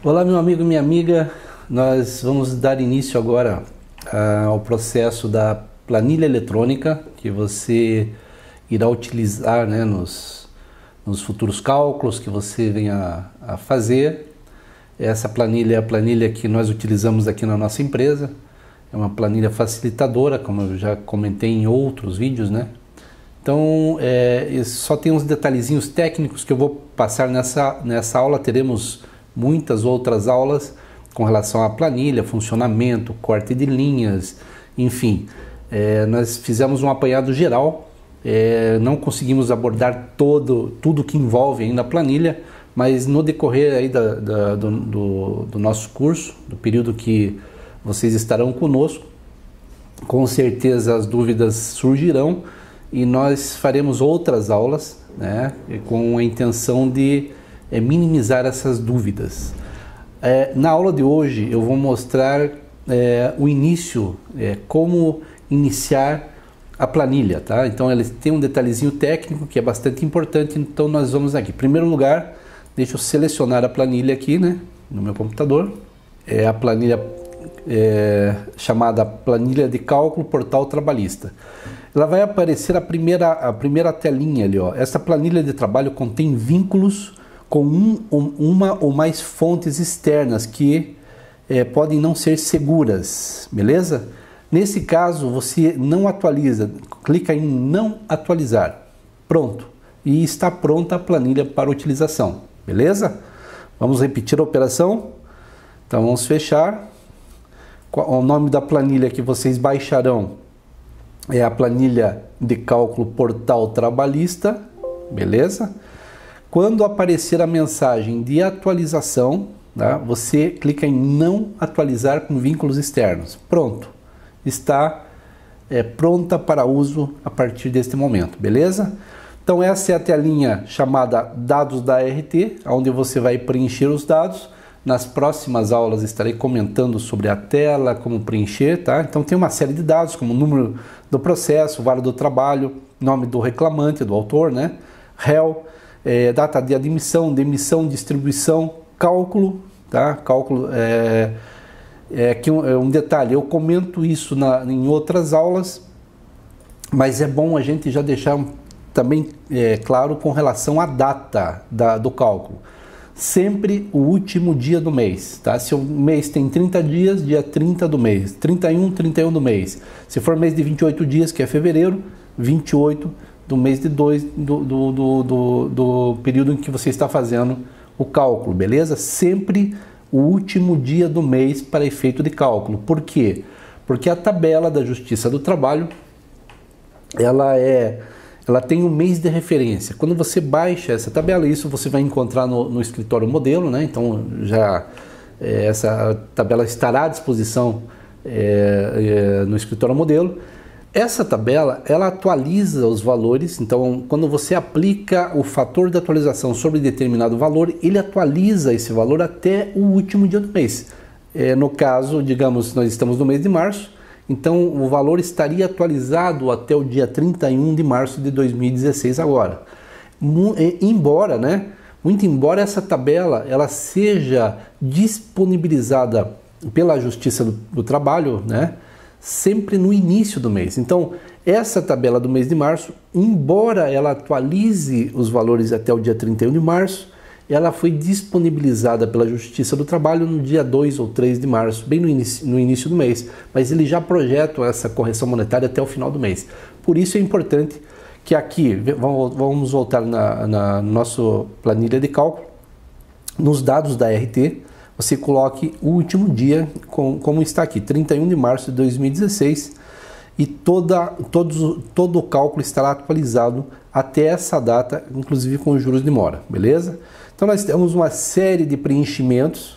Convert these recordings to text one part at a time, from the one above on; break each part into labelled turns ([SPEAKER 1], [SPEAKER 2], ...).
[SPEAKER 1] Olá, meu amigo e minha amiga. Nós vamos dar início agora ao processo da planilha eletrônica que você irá utilizar, né, nos futuros cálculos que você venha a fazer. Essa planilha é a planilha que nós utilizamos aqui na nossa empresa. É uma planilha facilitadora, como eu já comentei em outros vídeos, né? Então, só tem uns detalhezinhos técnicos que eu vou passar nessa aula. Teremos muitas outras aulas com relação à planilha, funcionamento, corte de linhas, enfim. Nós fizemos um apanhado geral, não conseguimos abordar tudo que envolve ainda a planilha, mas no decorrer aí do nosso curso, do período que vocês estarão conosco, com certeza as dúvidas surgirão e nós faremos outras aulas, né, com a intenção de minimizar essas dúvidas. Na aula de hoje eu vou mostrar o início, como iniciar a planilha, tá? Então ele tem um detalhezinho técnico que é bastante importante, então nós vamos aqui. Em primeiro lugar, deixa eu selecionar a planilha aqui, né, no meu computador. É a planilha chamada Planilha de Cálculo Portal Trabalhista. Ela vai aparecer a primeira telinha ali, ó. Essa planilha de trabalho contém vínculos com uma ou mais fontes externas que podem não ser seguras, beleza? Nesse caso, você não atualiza, clica em não atualizar, pronto, e está pronta a planilha para utilização, beleza? Vamos repetir a operação, então vamos fechar. O nome da planilha que vocês baixarão é a planilha de cálculo Portal Trabalhista, beleza? Quando aparecer a mensagem de atualização, tá, você clica em não atualizar com vínculos externos. Pronto, está pronta para uso a partir deste momento, beleza? Então essa é a telinha chamada Dados da ART, onde você vai preencher os dados. Nas próximas aulas estarei comentando sobre a tela, como preencher, tá? Então tem uma série de dados, como o número do processo, vara do trabalho, nome do reclamante, do autor, né? Réu, data de admissão, demissão, distribuição, cálculo, tá? Cálculo aqui um detalhe, eu comento isso em outras aulas, mas é bom a gente já deixar também claro com relação à data do cálculo. Sempre o último dia do mês, tá? Se o mês tem 30 dias, dia 30 do mês, 31 do mês. Se for mês de 28 dias, que é fevereiro, 28 do mês de 2 do período em que você está fazendo o cálculo, beleza? Sempre o último dia do mês para efeito de cálculo. Por quê? Porque a tabela da Justiça do Trabalho, ela tem um mês de referência. Quando você baixa essa tabela, isso você vai encontrar no escritório modelo, né? Então essa tabela estará à disposição no escritório modelo. Essa tabela, ela atualiza os valores. Então, quando você aplica o fator de atualização sobre determinado valor, ele atualiza esse valor até o último dia do mês. No caso, digamos, nós estamos no mês de março, então o valor estaria atualizado até o dia 31 de março de 2016 agora. Muito embora essa tabela ela seja disponibilizada pela Justiça do Trabalho, né, sempre no início do mês. Então, essa tabela do mês de março, embora ela atualize os valores até o dia 31 de março, ela foi disponibilizada pela Justiça do Trabalho no dia 2 ou 3 de março, bem no início do mês, mas eles já projetam essa correção monetária até o final do mês. Por isso é importante que aqui, vamos voltar na nossa planilha de cálculo, nos dados da RT, você coloque o último dia, como está aqui, 31 de março de 2016, e todo o cálculo estará atualizado até essa data, inclusive com juros de mora, beleza? Então nós temos uma série de preenchimentos,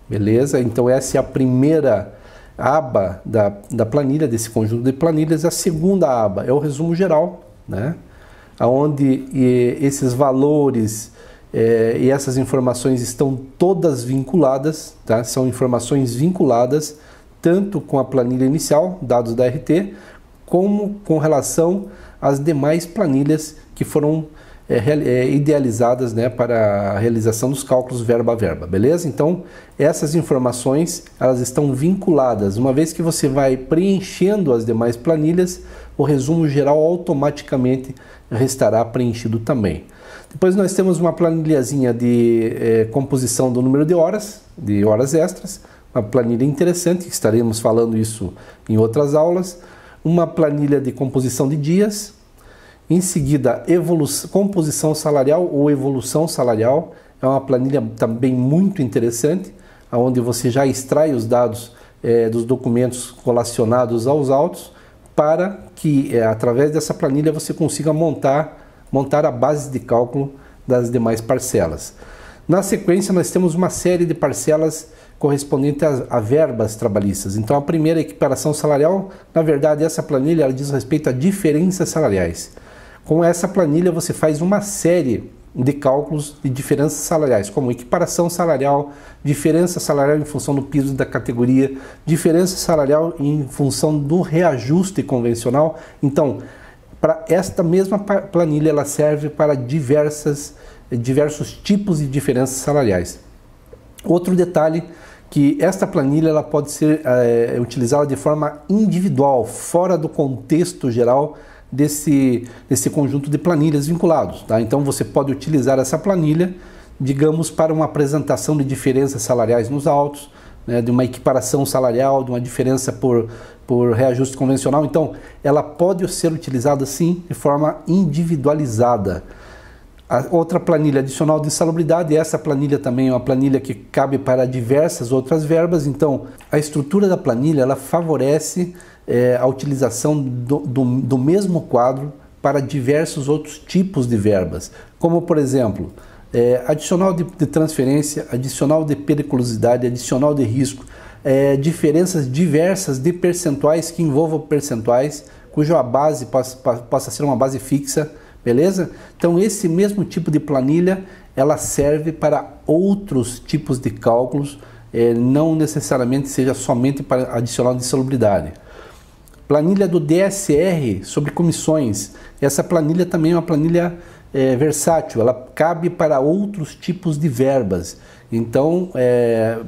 [SPEAKER 1] beleza? Então essa é a primeira aba da planilha, desse conjunto de planilhas. A segunda aba é o resumo geral, né? Onde esses valores e essas informações estão todas vinculadas, tá? São informações vinculadas tanto com a planilha inicial, dados da RT, como com relação às demais planilhas que foram idealizadas, né, para a realização dos cálculos verba a verba, beleza? Então, essas informações, elas estão vinculadas. Uma vez que você vai preenchendo as demais planilhas, o resumo geral automaticamente restará preenchido também. Depois nós temos uma planilhazinha de composição do número de horas extras, uma planilha interessante, que estaremos falando isso em outras aulas, uma planilha de composição de dias, em seguida composição salarial ou evolução salarial, é uma planilha também muito interessante, onde você já extrai os dados dos documentos relacionados aos autos, para que através dessa planilha você consiga montar a base de cálculo das demais parcelas. Na sequência nós temos uma série de parcelas correspondentes a verbas trabalhistas. Então a primeira equiparação salarial, na verdade essa planilha ela diz respeito a diferenças salariais. Com essa planilha você faz uma série de cálculos de diferenças salariais, como equiparação salarial, diferença salarial em função do piso da categoria, diferença salarial em função do reajuste convencional. Então, para esta mesma planilha, ela serve para diversos tipos de diferenças salariais. Outro detalhe, que esta planilha ela pode ser utilizada de forma individual, fora do contexto geral desse conjunto de planilhas vinculados, tá? Então você pode utilizar essa planilha, digamos, para uma apresentação de diferenças salariais nos autos, né, de uma equiparação salarial, de uma diferença por reajuste convencional. Então ela pode ser utilizada sim de forma individualizada. A outra planilha adicional de insalubridade, essa planilha também é uma planilha que cabe para diversas outras verbas. Então a estrutura da planilha ela favorece a utilização do mesmo quadro para diversos outros tipos de verbas, como por exemplo, adicional de transferência, adicional de periculosidade, adicional de risco, diferenças diversas de percentuais que envolvam percentuais, cuja base possa ser uma base fixa, beleza? Então esse mesmo tipo de planilha, ela serve para outros tipos de cálculos, não necessariamente seja somente para adicional de insalubridade. Planilha do DSR sobre comissões. Essa planilha também é uma planilha versátil, ela cabe para outros tipos de verbas. Então,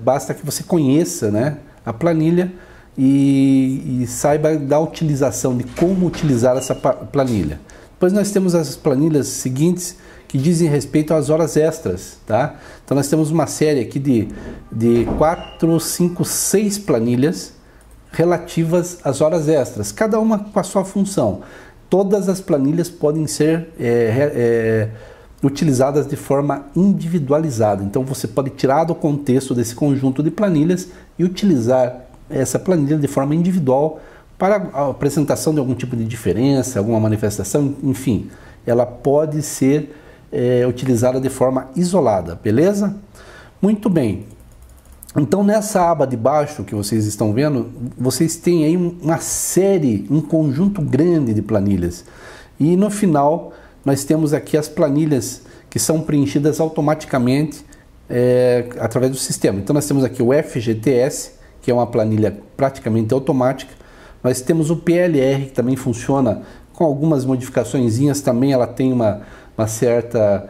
[SPEAKER 1] basta que você conheça, né, a planilha e saiba da utilização, de como utilizar essa planilha. Depois nós temos as planilhas seguintes que dizem respeito às horas extras, tá? Então nós temos uma série aqui de 4, 5, 6 planilhas relativas às horas extras, cada uma com a sua função. Todas as planilhas podem ser utilizadas de forma individualizada. Então você pode tirar do contexto desse conjunto de planilhas e utilizar essa planilha de forma individual para a apresentação de algum tipo de diferença, alguma manifestação, enfim. Ela pode ser utilizada de forma isolada, beleza? Muito bem. Então nessa aba de baixo que vocês estão vendo, vocês têm aí uma série, um conjunto grande de planilhas. E no final nós temos aqui as planilhas que são preenchidas automaticamente através do sistema. Então nós temos aqui o FGTS, que é uma planilha praticamente automática. Nós temos o PLR, que também funciona com algumas modificaçõezinhas, também ela tem uma certa,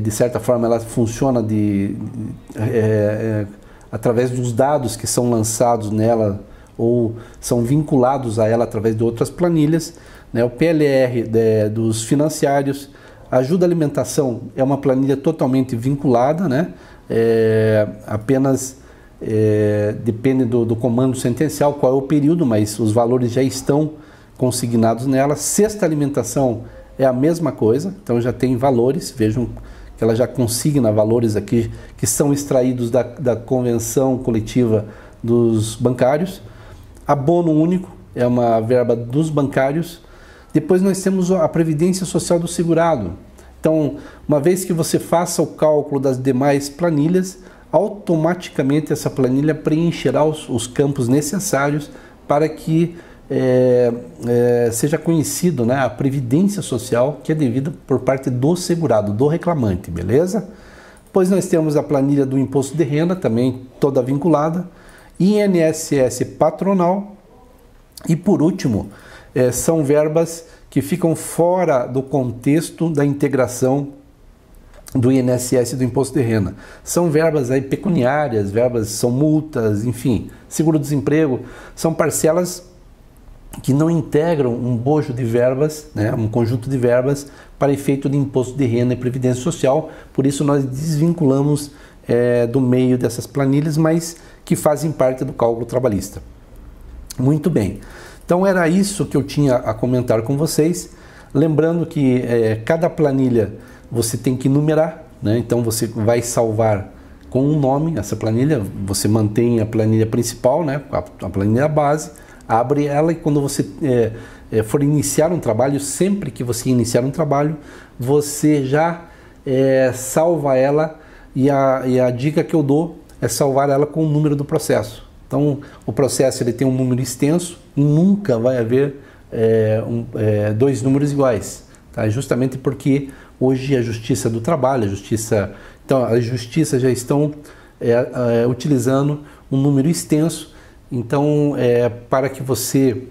[SPEAKER 1] de certa forma ela funciona através dos dados que são lançados nela ou são vinculados a ela através de outras planilhas, né? O PLR dos financiários, ajuda à alimentação é uma planilha totalmente vinculada, né? Apenas depende do comando sentencial, qual é o período, mas os valores já estão consignados nela. Cesta alimentação é a mesma coisa, então já tem valores, vejam que ela já consigna valores aqui que são extraídos da convenção coletiva dos bancários. Abono único é uma verba dos bancários. Depois nós temos a previdência social do segurado. Então, uma vez que você faça o cálculo das demais planilhas, automaticamente essa planilha preencherá os campos necessários para que seja conhecido, né, a previdência social que é devida por parte do segurado, do reclamante, beleza? Depois nós temos a planilha do imposto de renda, também toda vinculada, INSS patronal e por último, são verbas que ficam fora do contexto da integração do INSS e do Imposto de Renda. São verbas aí pecuniárias, verbas são multas, enfim, seguro-desemprego, são parcelas que não integram um bojo de verbas, né, um conjunto de verbas para efeito de Imposto de Renda e Previdência Social. Por isso nós desvinculamos do meio dessas planilhas, mas que fazem parte do cálculo trabalhista. Muito bem. Então era isso que eu tinha a comentar com vocês. Lembrando que cada planilha você tem que numerar, né? Então você vai salvar com um nome essa planilha, você mantém a planilha principal, né? A planilha base, abre ela e quando você for iniciar um trabalho, sempre que você iniciar um trabalho, você já salva ela e a dica que eu dou é salvar ela com o número do processo. Então o processo ele tem um número extenso, nunca vai haver dois números iguais, tá? Justamente porque hoje a Justiça do Trabalho, então as justiças já estão utilizando um número extenso. Então, para que você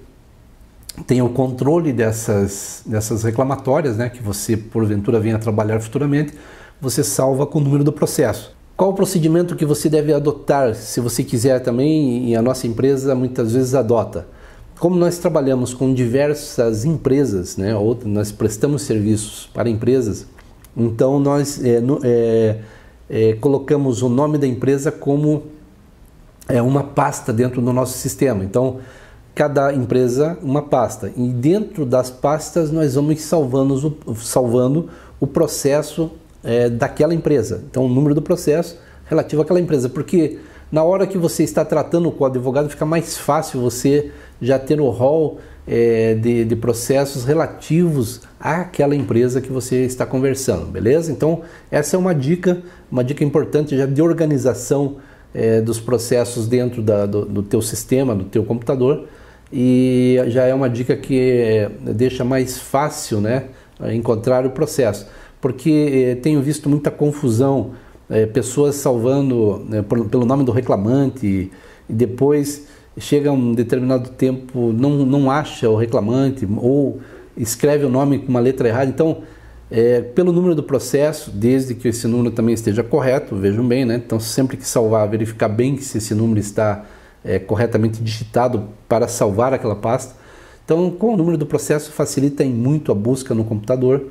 [SPEAKER 1] tenha o controle dessas reclamatórias, né, que você porventura venha a trabalhar futuramente, você salva com o número do processo. Qual o procedimento que você deve adotar, se você quiser também, e a nossa empresa muitas vezes adota? Como nós trabalhamos com diversas empresas, né, nós prestamos serviços para empresas, então nós colocamos o nome da empresa como uma pasta dentro do nosso sistema. Então, cada empresa uma pasta. E dentro das pastas nós vamos salvando o processo daquela empresa. Então, o número do processo relativo àquela empresa. Porque na hora que você está tratando com o advogado, fica mais fácil você já ter o rol de processos relativos àquela empresa que você está conversando, beleza? Então, essa é uma dica importante já de organização dos processos dentro do teu sistema, do teu computador, e já é uma dica que deixa mais fácil, né, encontrar o processo, porque tenho visto muita confusão, pessoas salvando pelo nome do reclamante e depois chega um determinado tempo, não acha o reclamante ou escreve o nome com uma letra errada. Então, pelo número do processo, desde que esse número também esteja correto, vejam bem, né? Então, sempre que salvar, verificar bem se esse número está corretamente digitado para salvar aquela pasta. Então, com o número do processo facilita em muito a busca no computador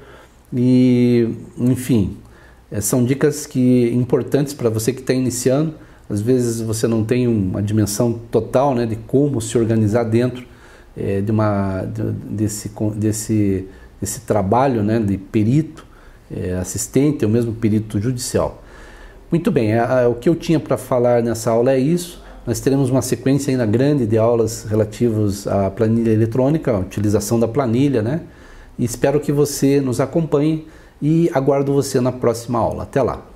[SPEAKER 1] e, enfim, são dicas importantes para você que está iniciando. Às vezes você não tem uma dimensão total, né, de como se organizar dentro desse trabalho, né, de perito, assistente ou mesmo perito judicial. Muito bem, o que eu tinha para falar nessa aula é isso. Nós teremos uma sequência ainda grande de aulas relativas à planilha eletrônica, a utilização da planilha, né? E espero que você nos acompanhe e aguardo você na próxima aula. Até lá!